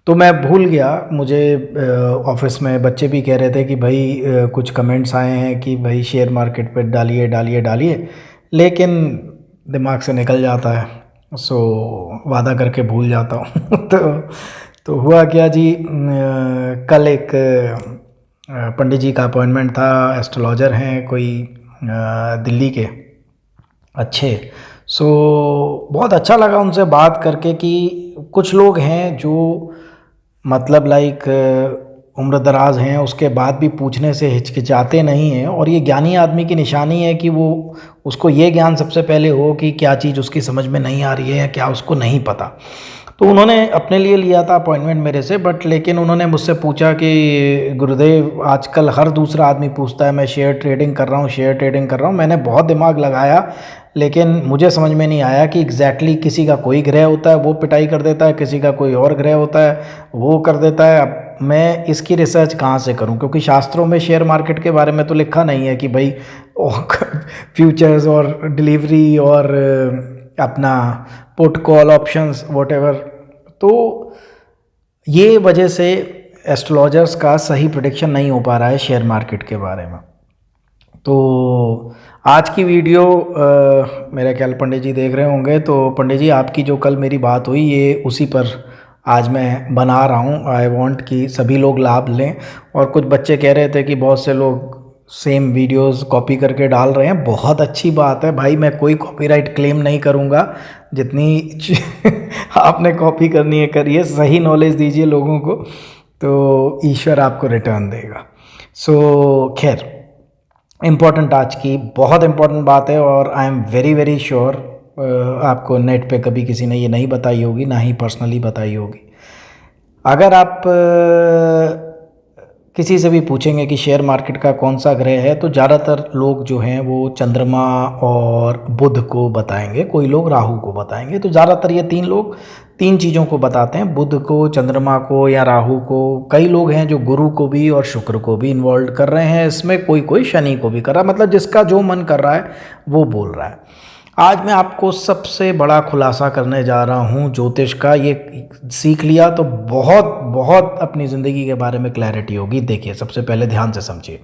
तो मैं भूल गया। मुझे ऑफिस में बच्चे भी कह रहे थे कि भाई कुछ कमेंट्स आए हैं कि भाई शेयर मार्केट पे डालिए डालिए डालिए, लेकिन दिमाग से निकल जाता है। सो वादा करके भूल जाता हूँ। तो हुआ क्या जी, कल एक पंडित जी का अपॉइंटमेंट था। एस्ट्रोलॉजर हैं कोई दिल्ली के, अच्छे। सो बहुत अच्छा लगा उनसे बात करके कि कुछ लोग हैं जो मतलब लाइक उम्र दराज हैं, उसके बाद भी पूछने से हिचकिचाते नहीं हैं। और ये ज्ञानी आदमी की निशानी है कि वो उसको ये ज्ञान सबसे पहले हो कि क्या चीज़ उसकी समझ में नहीं आ रही है या क्या उसको नहीं पता। तो उन्होंने अपने लिए लिया था अपॉइंटमेंट मेरे से, बट लेकिन उन्होंने मुझसे पूछा कि गुरुदेव, आजकल हर दूसरा आदमी पूछता है मैं शेयर ट्रेडिंग कर रहा हूँ, शेयर ट्रेडिंग कर रहा हूँ। मैंने बहुत दिमाग लगाया, लेकिन मुझे समझ में नहीं आया कि किसी का कोई ग्रह होता है वो पिटाई कर देता है, किसी का कोई और ग्रह होता है वो कर देता है। अब मैं इसकी रिसर्च कहाँ से करूँ, क्योंकि शास्त्रों में शेयर मार्केट के बारे में तो लिखा नहीं है कि भाई फ्यूचर्स और डिलीवरी और अपना पुट कॉल ऑप्शंस व्हाटएवर। तो ये वजह से एस्ट्रोलॉजर्स का सही प्रेडिक्शन नहीं हो पा रहा है शेयर मार्केट के बारे में। तो आज की वीडियो मेरे ख्याल पंडित जी देख रहे होंगे। तो पंडित जी, आपकी जो कल मेरी बात हुई ये उसी पर आज मैं बना रहा हूँ। आई वांट कि सभी लोग लाभ लें। और कुछ बच्चे कह रहे थे कि बहुत से लोग सेम वीडियोस कॉपी करके डाल रहे हैं। बहुत अच्छी बात है भाई, मैं कोई कॉपीराइट क्लेम नहीं करूँगा। जितनी आपने कॉपी करनी है करिए, सही नॉलेज दीजिए लोगों को, तो ईश्वर आपको रिटर्न देगा। सो खैर, इम्पॉर्टेंट आज की बहुत इम्पॉर्टेंट बात है और I am very very sure आपको नेट पे कभी किसी ने ये नहीं बताई होगी, ना ही पर्सनली बताई होगी। अगर आप किसी से भी पूछेंगे कि शेयर मार्केट का कौन सा ग्रह है, तो ज़्यादातर लोग जो हैं वो चंद्रमा और बुध को बताएंगे, कोई लोग राहु को बताएंगे। तो ज़्यादातर ये तीन चीज़ों को बताते हैं, बुध को, चंद्रमा को या राहु को। कई लोग हैं जो गुरु को भी और शुक्र को भी इन्वॉल्व कर रहे हैं इसमें, कोई शनि को भी कर रहा है। मतलब जिसका जो मन कर रहा है वो बोल रहा है। आज मैं आपको सबसे बड़ा खुलासा करने जा रहा हूँ ज्योतिष का। ये सीख लिया तो बहुत बहुत अपनी ज़िंदगी के बारे में क्लैरिटी होगी। देखिए, सबसे पहले ध्यान से समझिए।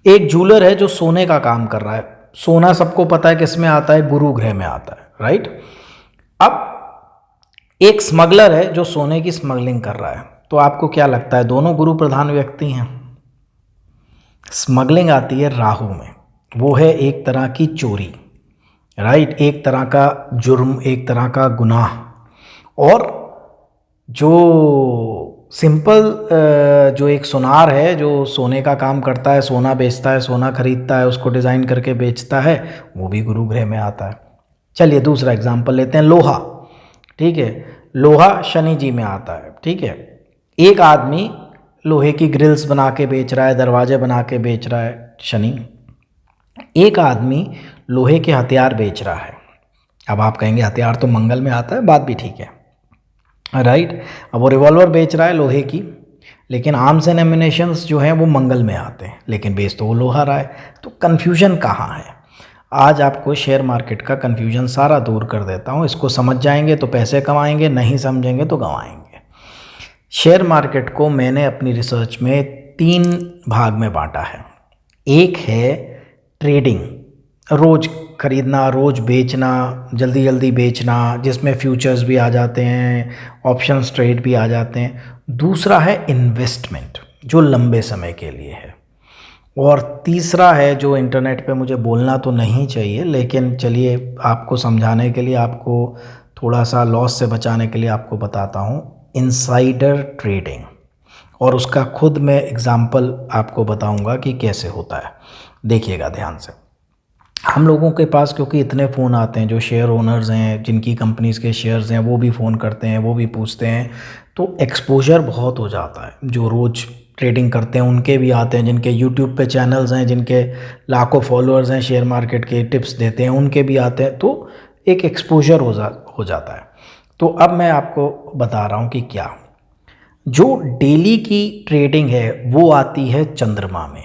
एक जूलर है जो सोने का काम कर रहा है। सोना सबको पता है किस में आता है, गुरु ग्रह में आता है, राइट। अब एक स्मगलर है जो सोने की स्मगलिंग कर रहा है। तो आपको क्या लगता है दोनों गुरु प्रधान व्यक्ति हैं? स्मगलिंग आती है राहु में, वो है एक तरह की चोरी, राइट, एक तरह का जुर्म, एक तरह का गुनाह। और जो सिंपल जो एक सुनार है जो सोने का काम करता है, सोना बेचता है, सोना खरीदता है, उसको डिज़ाइन करके बेचता है, वो भी गुरु ग्रह में आता है। चलिए दूसरा एग्जाम्पल लेते हैं, लोहा। ठीक है, लोहा शनि जी में आता है। ठीक है, एक आदमी लोहे की ग्रिल्स बना के बेच रहा है, दरवाजे बना के बेच रहा है, शनि। एक आदमी लोहे के हथियार बेच रहा है। अब आप कहेंगे हथियार तो मंगल में आता है, बात भी ठीक है, राइट। अब वो रिवॉल्वर बेच रहा है लोहे की, लेकिन आर्म्स एंड एम्यूनेशंस जो हैं वो मंगल में आते हैं, लेकिन बेच तो वो लोहा रहा है। तो कन्फ्यूजन कहाँ है? आज आपको शेयर मार्केट का कन्फ्यूजन सारा दूर कर देता हूँ। इसको समझ जाएंगे तो पैसे कमाएंगे, नहीं समझेंगे तो गंवाएंगे। शेयर मार्केट को मैंने अपनी रिसर्च में 3 भाग में बांटा है। एक है ट्रेडिंग, रोज़ खरीदना, रोज़ बेचना, जल्दी जल्दी बेचना, जिसमें फ्यूचर्स भी आ जाते हैं, ऑप्शंस ट्रेड भी आ जाते हैं। दूसरा है इन्वेस्टमेंट, जो लंबे समय के लिए है। और तीसरा है जो इंटरनेट पे मुझे बोलना तो नहीं चाहिए, लेकिन चलिए आपको समझाने के लिए, आपको थोड़ा सा लॉस से बचाने के लिए आपको बताता हूँ, इनसाइडर ट्रेडिंग। और उसका खुद मैं एग्जांपल आपको बताऊंगा कि कैसे होता है। देखिएगा ध्यान से। हम लोगों के पास क्योंकि इतने फ़ोन आते हैं, जो शेयर ओनर्स हैं, जिनकी कंपनीज़ के शेयर्स हैं, वो भी फ़ोन करते हैं, वो भी पूछते हैं, तो एक्सपोजर बहुत हो जाता है। जो रोज़ ट्रेडिंग करते हैं उनके भी आते हैं, जिनके यूट्यूब पे चैनल्स हैं, जिनके लाखों फॉलोअर्स हैं, शेयर मार्केट के टिप्स देते हैं, उनके भी आते हैं। तो एक एक्सपोजर हो जाता है। तो अब मैं आपको बता रहा हूँ कि क्या, जो डेली की ट्रेडिंग है वो आती है चंद्रमा में,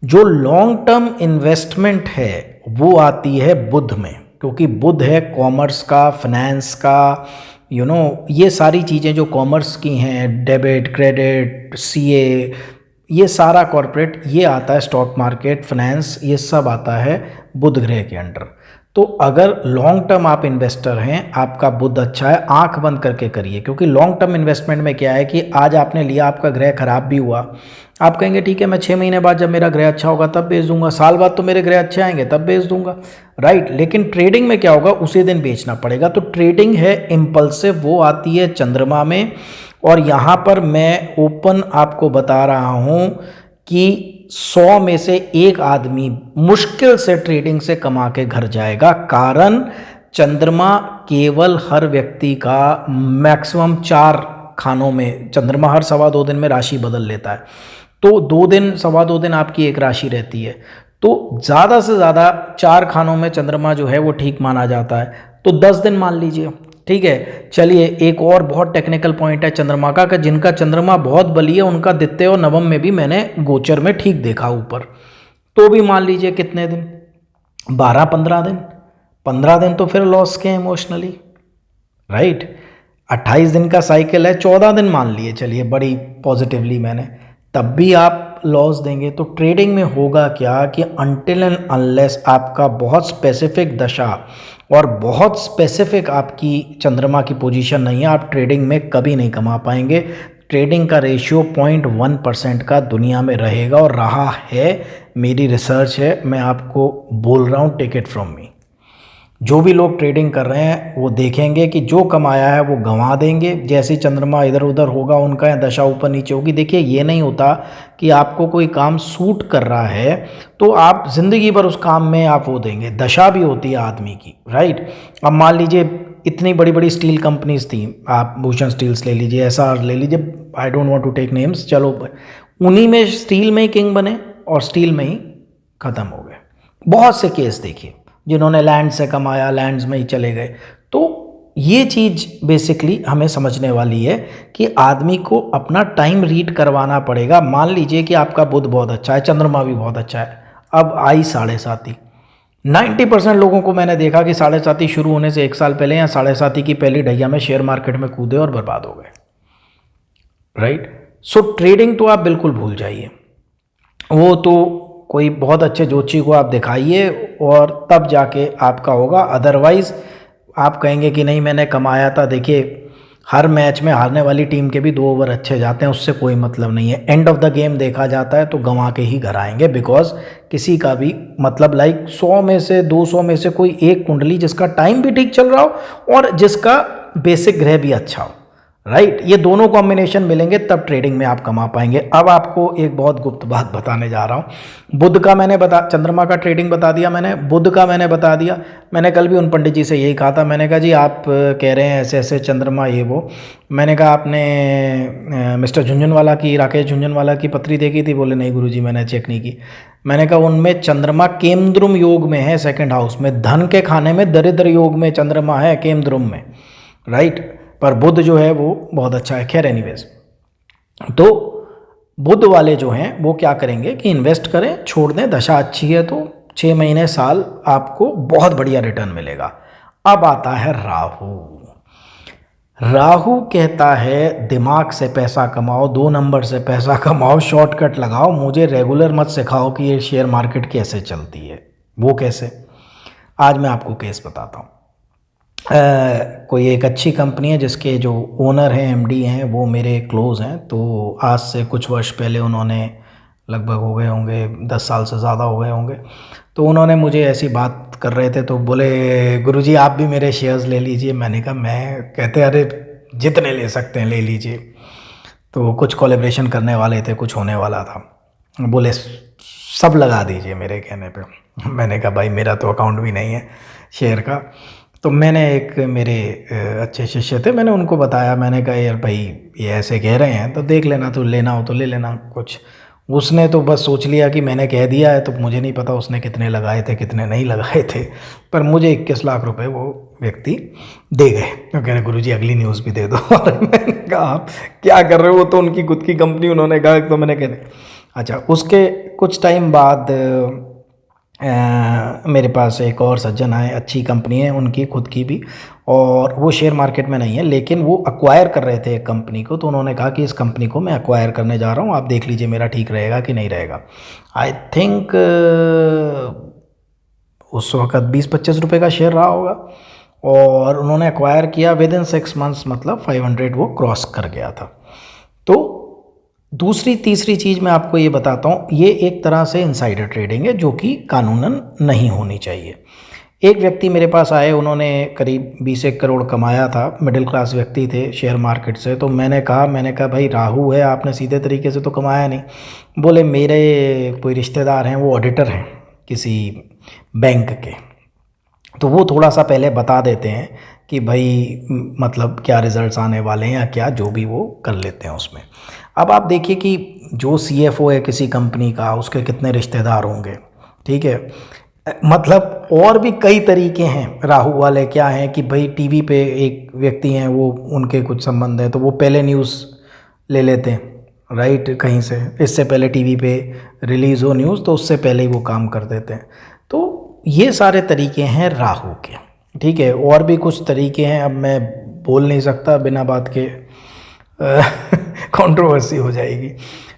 जो लॉन्ग टर्म इन्वेस्टमेंट है वो आती है बुध में, क्योंकि बुध है कॉमर्स का, फाइनेंस का, ये सारी चीज़ें जो कॉमर्स की हैं, डेबिट, क्रेडिट, सीए, ये सारा कॉरपोरेट, ये आता है स्टॉक मार्केट, फाइनेंस, ये सब आता है बुध ग्रह के अंडर। तो अगर लॉन्ग टर्म आप इन्वेस्टर हैं, आपका बुध अच्छा है, आंख बंद करके करिए, क्योंकि लॉन्ग टर्म इन्वेस्टमेंट में क्या है कि आज आपने लिया, आपका ग्रह खराब भी हुआ, आप कहेंगे ठीक है मैं 6 महीने बाद जब मेरा ग्रह अच्छा होगा तब बेच दूंगा, साल बाद तो मेरे ग्रह अच्छे आएंगे तब बेच दूंगा, राइट। लेकिन ट्रेडिंग में क्या होगा, उसी दिन बेचना पड़ेगा। तो ट्रेडिंग है इम्पल्सिव, वो आती है चंद्रमा में। और यहाँ पर मैं ओपन आपको बता रहा हूँ कि 100 में से एक आदमी मुश्किल से ट्रेडिंग से कमा के घर जाएगा। कारण चंद्रमा केवल हर व्यक्ति का मैक्सिमम 4 खानों में, चंद्रमा हर 2.25 दिन में राशि बदल लेता है, तो 2 दिन 2.25 दिन आपकी एक राशि रहती है, तो ज़्यादा से ज़्यादा 4 खानों में चंद्रमा जो है वो ठीक माना जाता है, तो 10 दिन मान लीजिए, ठीक है। चलिए एक और बहुत टेक्निकल पॉइंट है चंद्रमा का, कि जिनका चंद्रमा बहुत बली है उनका द्वितीय और नवम में भी मैंने गोचर में ठीक देखा ऊपर, तो भी मान लीजिए कितने दिन, 12-15 दिन, 15 दिन तो फिर लॉस के इमोशनली, राइट। 28 दिन का साइकिल है, 14 दिन मान लिए, चलिए बड़ी पॉजिटिवली मैंने, तब भी आप लॉस देंगे। तो ट्रेडिंग में होगा क्या कि अनटिल एंड अनलेस आपका बहुत स्पेसिफिक दशा और बहुत स्पेसिफिक आपकी चंद्रमा की पोजीशन नहीं है, आप ट्रेडिंग में कभी नहीं कमा पाएंगे। ट्रेडिंग का रेशियो 0.1% का दुनिया में रहेगा और रहा है, मेरी रिसर्च है, मैं आपको बोल रहा हूँ, टेक इट फ्रॉम मी। जो भी लोग ट्रेडिंग कर रहे हैं वो देखेंगे कि जो कमाया है वो गंवा देंगे, जैसे चंद्रमा इधर उधर होगा उनका, या दशा ऊपर नीचे होगी। देखिए ये नहीं होता कि आपको कोई काम सूट कर रहा है तो आप ज़िंदगी भर उस काम में आप वो देंगे, दशा भी होती है आदमी की, राइट। अब मान लीजिए इतनी बड़ी बड़ी स्टील कंपनीज थी, आप भूषण स्टील्स ले लीजिए, एसआर ले लीजिए, I don't want to take names, चलो उन्हीं में स्टील में ही किंग बने और स्टील में ही ख़त्म हो गए। बहुत से केस देखिए जिन्होंने लैंड से कमाया, लैंड्स में ही चले गए। तो ये चीज़ बेसिकली हमें समझने वाली है कि आदमी को अपना टाइम रीड करवाना पड़ेगा। मान लीजिए कि आपका बुध बहुत अच्छा है, चंद्रमा भी बहुत अच्छा है, अब आई 7.5, 90% लोगों को मैंने देखा कि 7.5 शुरू होने से 1 साल पहले या 7.5 की पहली ढैया में शेयर मार्केट में कूदे और बर्बाद हो गए, राइट। सो ट्रेडिंग तो आप बिल्कुल भूल जाइए, वो तो कोई बहुत अच्छे ज्योतिषी को आप दिखाइए और तब जाके आपका होगा, अदरवाइज़ आप कहेंगे कि नहीं मैंने कमाया था। देखिए हर मैच में हारने वाली टीम के भी 2 ओवर अच्छे जाते हैं, उससे कोई मतलब नहीं है। एंड ऑफ द गेम देखा जाता है तो गंवा के ही घर आएंगे, बिकॉज किसी का भी मतलब लाइक 100 में से 200 में से कोई एक कुंडली जिसका टाइम भी ठीक चल रहा हो और जिसका बेसिक ग्रह भी अच्छा हो, राइट, ये दोनों कॉम्बिनेशन मिलेंगे तब ट्रेडिंग में आप कमा पाएंगे। अब आपको एक बहुत गुप्त बात बताने जा रहा हूँ। बुध का मैंने चंद्रमा का ट्रेडिंग बता दिया मैंने, बुध का मैंने बता दिया। मैंने कल भी उन पंडित जी से यही कहा था, मैंने कहा जी आप कह रहे हैं ऐसे ऐसे चंद्रमा ये वो, मैंने कहा आपने मिस्टर झुंझुनवाला की, राकेश झुंझुनवाला की पत्री देखी थी? बोले नहीं गुरुजी मैंने चेक नहीं की। मैंने कहा उनमें चंद्रमा केमद्रुम योग में है, 2nd हाउस में, धन के खाने में दरिद्र योग में चंद्रमा है, केमद्रुम में, राइट। पर बुध जो है वो बहुत अच्छा है। खैर एनीवेज, तो बुध वाले जो हैं वो क्या करेंगे कि इन्वेस्ट करें, छोड़ दें, दशा अच्छी है तो 6 महीने साल आपको बहुत बढ़िया रिटर्न मिलेगा। अब आता है राहु। राहु कहता है दिमाग से पैसा कमाओ, 2 नंबर से पैसा कमाओ, शॉर्टकट लगाओ, मुझे रेगुलर मत सिखाओ कि ये शेयर मार्केट कैसे चलती है। वो कैसे? आज मैं आपको केस बताता हूँ। कोई एक अच्छी कंपनी है जिसके जो ओनर हैं, एमडी हैं, वो मेरे क्लोज़ हैं। तो आज से कुछ वर्ष पहले उन्होंने, लगभग हो गए होंगे 10 साल से ज़्यादा हो गए होंगे, तो उन्होंने मुझे ऐसी बात कर रहे थे तो बोले गुरुजी आप भी मेरे शेयर्स ले लीजिए। मैंने कहा कहते अरे जितने ले सकते हैं ले लीजिए। तो कुछ कोलैबोरेशन करने वाले थे, कुछ होने वाला था, बोले सब लगा दीजिए मेरे कहने पे। मैंने कहा भाई मेरा तो अकाउंट भी नहीं है शेयर का। तो मैंने एक मेरे अच्छे शिष्य थे, मैंने उनको बताया, मैंने कहा यार भाई ये ऐसे कह रहे हैं तो देख लेना, तो लेना हो तो ले लेना कुछ। उसने तो बस सोच लिया कि मैंने कह दिया है, तो मुझे नहीं पता उसने कितने लगाए थे कितने नहीं लगाए थे, पर मुझे 21 लाख रुपए वो व्यक्ति दे गए। तो कह रहे गुरुजी अगली न्यूज़ भी दे दो। और मैंने कहा आप क्या कर रहे हो, वो तो उनकी खुद की कंपनी। उन्होंने कहा तो मैंने कहा अच्छा। उसके कुछ टाइम बाद मेरे पास एक और सज्जन आए, अच्छी कंपनी है उनकी खुद की भी, और वो शेयर मार्केट में नहीं है, लेकिन वो अक्वायर कर रहे थे एक कंपनी को, तो उन्होंने कहा कि इस कंपनी को मैं अक्वायर करने जा रहा हूँ, आप देख लीजिए मेरा ठीक रहेगा कि नहीं रहेगा। आई थिंक उस वक़्त 20-25 रुपए का शेयर रहा होगा, और उन्होंने एक्वायर किया विद इन 6 मंथ्स, मतलब 500 वो क्रॉस कर गया था। तो दूसरी तीसरी चीज़ मैं आपको ये बताता हूँ, ये एक तरह से इनसाइडर ट्रेडिंग है जो कि कानूनन नहीं होनी चाहिए। एक व्यक्ति मेरे पास आए, उन्होंने करीब 20 करोड़ कमाया था, मिडिल क्लास व्यक्ति थे शेयर मार्केट से। तो मैंने कहा भाई राहु है, आपने सीधे तरीके से तो कमाया नहीं। बोले मेरे कोई रिश्तेदार हैं, वो ऑडिटर हैं किसी बैंक के, तो वो थोड़ा सा पहले बता देते हैं कि भाई मतलब क्या रिजल्ट्स आने वाले हैं या क्या, जो भी वो कर लेते हैं उसमें। अब आप देखिए कि जो सीएफओ है किसी कंपनी का, उसके कितने रिश्तेदार होंगे, ठीक है। मतलब और भी कई तरीके हैं राहु वाले। क्या हैं कि भाई टीवी पे एक व्यक्ति हैं, वो उनके कुछ संबंध है, तो वो पहले न्यूज़ ले लेते हैं, राइट, कहीं से, इससे पहले टीवी पे रिलीज़ हो न्यूज़ तो उससे पहले ही वो काम कर देते हैं। तो ये सारे तरीके हैं राहु के, ठीक है। और भी कुछ तरीके हैं, अब मैं बोल नहीं सकता बिना बात के, कंट्रोवर्सी हो जाएगी।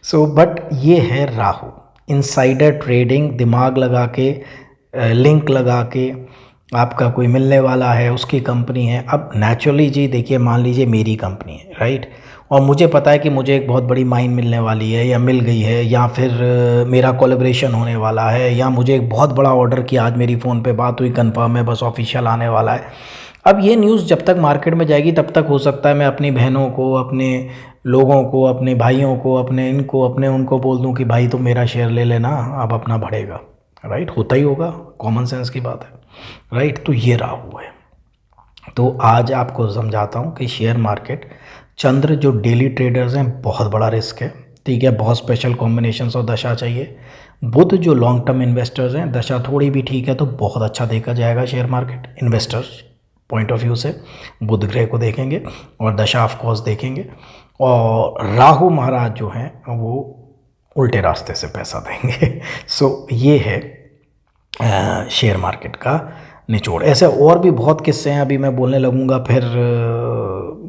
सो बट ये है राहु, इनसाइडर ट्रेडिंग, दिमाग लगा के, लिंक लगा के, आपका कोई मिलने वाला है, उसकी कंपनी है। अब नेचुरली जी देखिए, मान लीजिए मेरी कंपनी है, राइट, और मुझे पता है कि मुझे एक बहुत बड़ी माइन मिलने वाली है या मिल गई है, या फिर मेरा कोलैबोरेशन होने वाला है, या मुझे एक बहुत बड़ा ऑर्डर की आज मेरी फ़ोन पे बात हुई, कंफर्म है, बस ऑफिशियल आने वाला है। अब ये न्यूज़ जब तक मार्केट में जाएगी तब तक हो सकता है मैं अपनी बहनों को, अपने लोगों को, अपने भाइयों को, अपने इनको, अपने उनको बोल दूं कि भाई तुम मेरा शेयर ले लेना, अब अपना बढ़ेगा, राइट, होता ही होगा, कॉमन सेंस की बात है, राइट। तो ये राहु है। तो आज आपको समझाता हूँ कि शेयर मार्केट, चंद्र जो डेली ट्रेडर्स हैं बहुत बड़ा रिस्क है, ठीक है, बहुत स्पेशल कॉम्बिनेशंस और दशा चाहिए। बुध जो लॉन्ग टर्म इन्वेस्टर्स हैं, दशा थोड़ी भी ठीक है तो बहुत अच्छा देखा जाएगा share market investors point of view से। बुध ग्रह को देखेंगे और दशा ऑफ कोर्स देखेंगे। और राहु महाराज जो हैं वो उल्टे रास्ते से पैसा देंगे। सो ये है शेयर मार्केट का निचोड़। ऐसे और भी बहुत किस्से हैं, अभी मैं बोलने लगूंगा फिर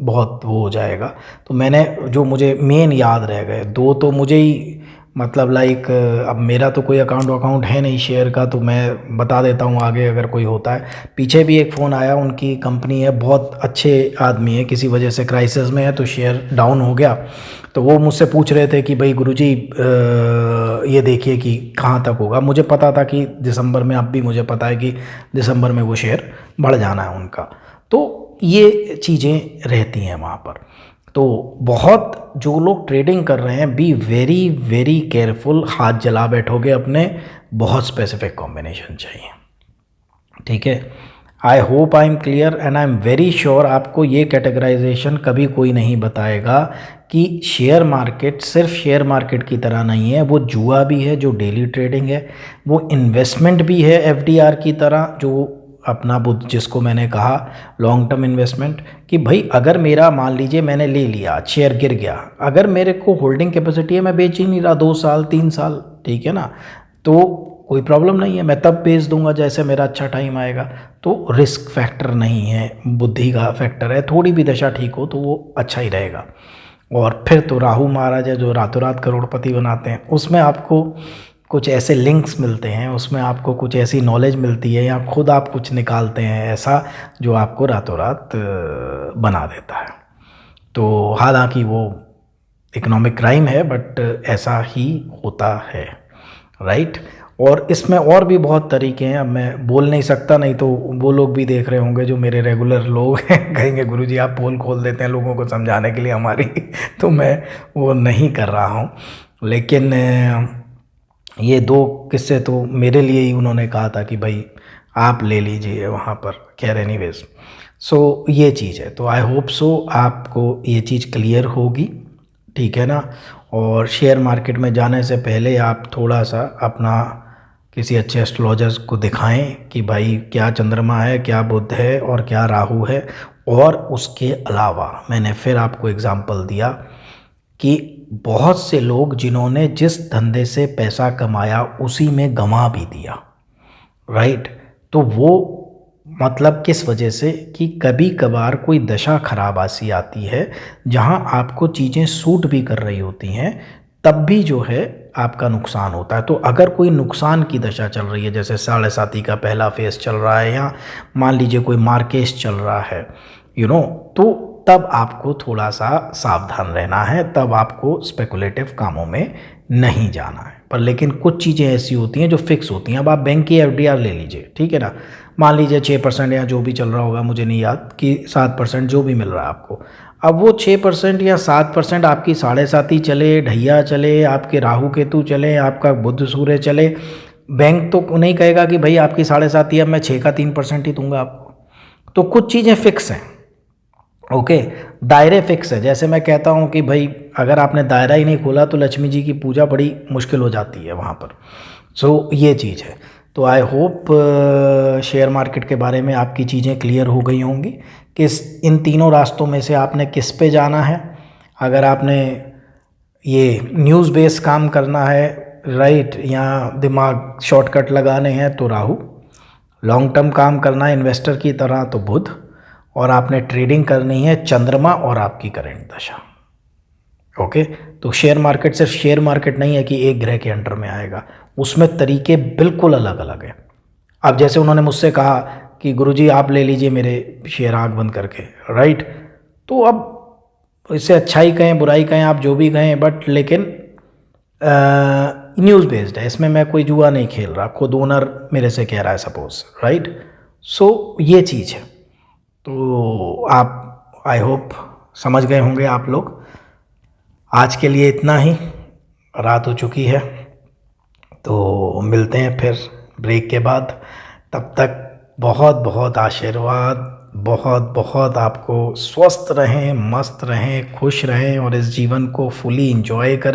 बहुत वो हो जाएगा। तो मैंने जो मुझे मेन याद रह गए दो, तो मुझे ही मतलब लाइक, अब मेरा तो कोई अकाउंट है नहीं शेयर का, तो मैं बता देता हूँ आगे अगर कोई होता है। पीछे भी एक फ़ोन आया, उनकी कंपनी है, बहुत अच्छे आदमी है, किसी वजह से क्राइसिस में है तो शेयर डाउन हो गया। तो वो मुझसे पूछ रहे थे कि भाई गुरुजी ये देखिए कि कहाँ तक होगा। मुझे पता था कि दिसंबर में, अब भी मुझे पता है कि दिसंबर में वो शेयर बढ़ जाना है उनका। तो ये चीज़ें रहती हैं वहाँ पर। तो बहुत जो लोग ट्रेडिंग कर रहे हैं, बी वेरी वेरी केयरफुल, हाथ जला बैठोगे अपने, बहुत स्पेसिफिक कॉम्बिनेशन चाहिए, ठीक है। I hope I am clear and I am very sure आपको ये कैटेगराइजेशन कभी कोई नहीं बताएगा कि शेयर मार्केट सिर्फ शेयर मार्केट की तरह नहीं है, वो जुआ भी है जो डेली ट्रेडिंग है, वो इन्वेस्टमेंट भी है एफडीआर की तरह, जो अपना बुद्ध जिसको मैंने कहा लॉन्ग टर्म इन्वेस्टमेंट, कि भाई अगर मेरा मान लीजिए मैंने ले लिया, शेयर गिर गया, अगर मेरे को होल्डिंग कैपेसिटी है, मैं बेच ही नहीं रहा 2 साल 3 साल, ठीक है ना, तो कोई प्रॉब्लम नहीं है, मैं तब बेच दूंगा जैसे मेरा अच्छा टाइम आएगा। तो रिस्क फैक्टर नहीं है, बुद्धि का फैक्टर है, थोड़ी भी दशा ठीक हो तो वो अच्छा ही रहेगा। और फिर तो राहु महाराज है जो रातों रात करोड़पति बनाते हैं, उसमें आपको कुछ ऐसे लिंक्स मिलते हैं, उसमें आपको कुछ ऐसी नॉलेज मिलती है, या खुद आप कुछ निकालते हैं ऐसा जो आपको रातों रात बना देता है। तो हालांकि वो इकोनॉमिक क्राइम है, बट ऐसा ही होता है, राइट। और इसमें और भी बहुत तरीके हैं, अब मैं बोल नहीं सकता, नहीं तो वो लोग भी देख रहे होंगे जो मेरे रेगुलर लोग हैं, कहेंगे गुरुजी आप पोल खोल देते हैं लोगों को समझाने के लिए हमारी। तो मैं वो नहीं कर रहा हूँ, लेकिन ये 2 किस्से तो मेरे लिए ही उन्होंने कहा था कि भाई आप ले लीजिए वहाँ पर। खैर एनीवेज, सो ये चीज़ है। तो आई होप सो आपको ये चीज़ क्लियर होगी, ठीक है ना। और शेयर मार्केट में जाने से पहले आप थोड़ा सा अपना किसी अच्छे एस्ट्रोलॉजर्स को दिखाएं कि भाई क्या चंद्रमा है, क्या बुध है और क्या राहु है। और उसके अलावा मैंने फिर आपको एग्जांपल दिया कि बहुत से लोग जिन्होंने जिस धंधे से पैसा कमाया उसी में गंवा भी दिया, राइट। तो वो मतलब किस वजह से कि कभी कभार कोई दशा खराब ऐसी आती है जहां आपको चीज़ें सूट भी कर रही होती हैं, तब भी जो है आपका नुकसान होता है। तो अगर कोई नुकसान की दशा चल रही है, जैसे साढ़े साती का पहला फेस चल रहा है, या मान लीजिए कोई मार्केश चल रहा है, तो तब आपको थोड़ा सा सावधान रहना है, तब आपको स्पेकुलेटिव कामों में नहीं जाना है। पर लेकिन कुछ चीज़ें ऐसी होती हैं जो फिक्स होती हैं। अब आप बैंक की एफडीआर ले लीजिए, ठीक है ना, मान लीजिए 6% या जो भी चल रहा होगा, मुझे नहीं याद, कि 7% जो भी मिल रहा है आपको। अब वो 6% या 7% आपकी साढ़े साती चले, ढैया चले, आपके राहु केतु चले, आपका बुध सूर्य चले, बैंक तो नहीं कहेगा कि भाई आपकी साढ़े साती अब मैं 6 का 3% ही दूंगा आपको। तो कुछ चीज़ें फिक्स हैं, ओके। दायरे फिक्स है। जैसे मैं कहता हूँ कि भाई अगर आपने दायरा ही नहीं खोला तो लक्ष्मी जी की पूजा बड़ी मुश्किल हो जाती है वहाँ पर। सो ये चीज़ है। तो आई होप शेयर मार्केट के बारे में आपकी चीज़ें क्लियर हो गई होंगी कि इन तीनों रास्तों में से आपने किस पे जाना है। अगर आपने ये न्यूज़ बेस काम करना है, राइट, या दिमाग शॉर्टकट लगाने हैं तो राहु, लॉन्ग टर्म काम करना है इन्वेस्टर की तरह तो बुध, और आपने ट्रेडिंग करनी है चंद्रमा और आपकी करंट दशा, ओके। तो शेयर मार्केट सिर्फ शेयर मार्केट नहीं है कि एक ग्रह के अंडर में आएगा, उसमें तरीके बिल्कुल अलग अलग हैं। अब जैसे उन्होंने मुझसे कहा कि गुरुजी आप ले लीजिए मेरे शेयर आँख बंद करके, राइट। तो अब इससे अच्छाई कहें बुराई कहें आप जो भी कहें, बट लेकिन न्यूज़ बेस्ड है, इसमें मैं कोई जुआ नहीं खेल रहा, खुद ओनर मेरे से कह रहा है सपोज, राइट। सो ये चीज़ है। तो आप आई होप समझ गए होंगे आप लोग। आज के लिए इतना ही, रात हो चुकी है, तो मिलते हैं फिर ब्रेक के बाद। तब तक बहुत बहुत आशीर्वाद, बहुत बहुत आपको स्वस्थ रहें, मस्त रहें, खुश रहें और इस जीवन को फुली एंजॉय करें।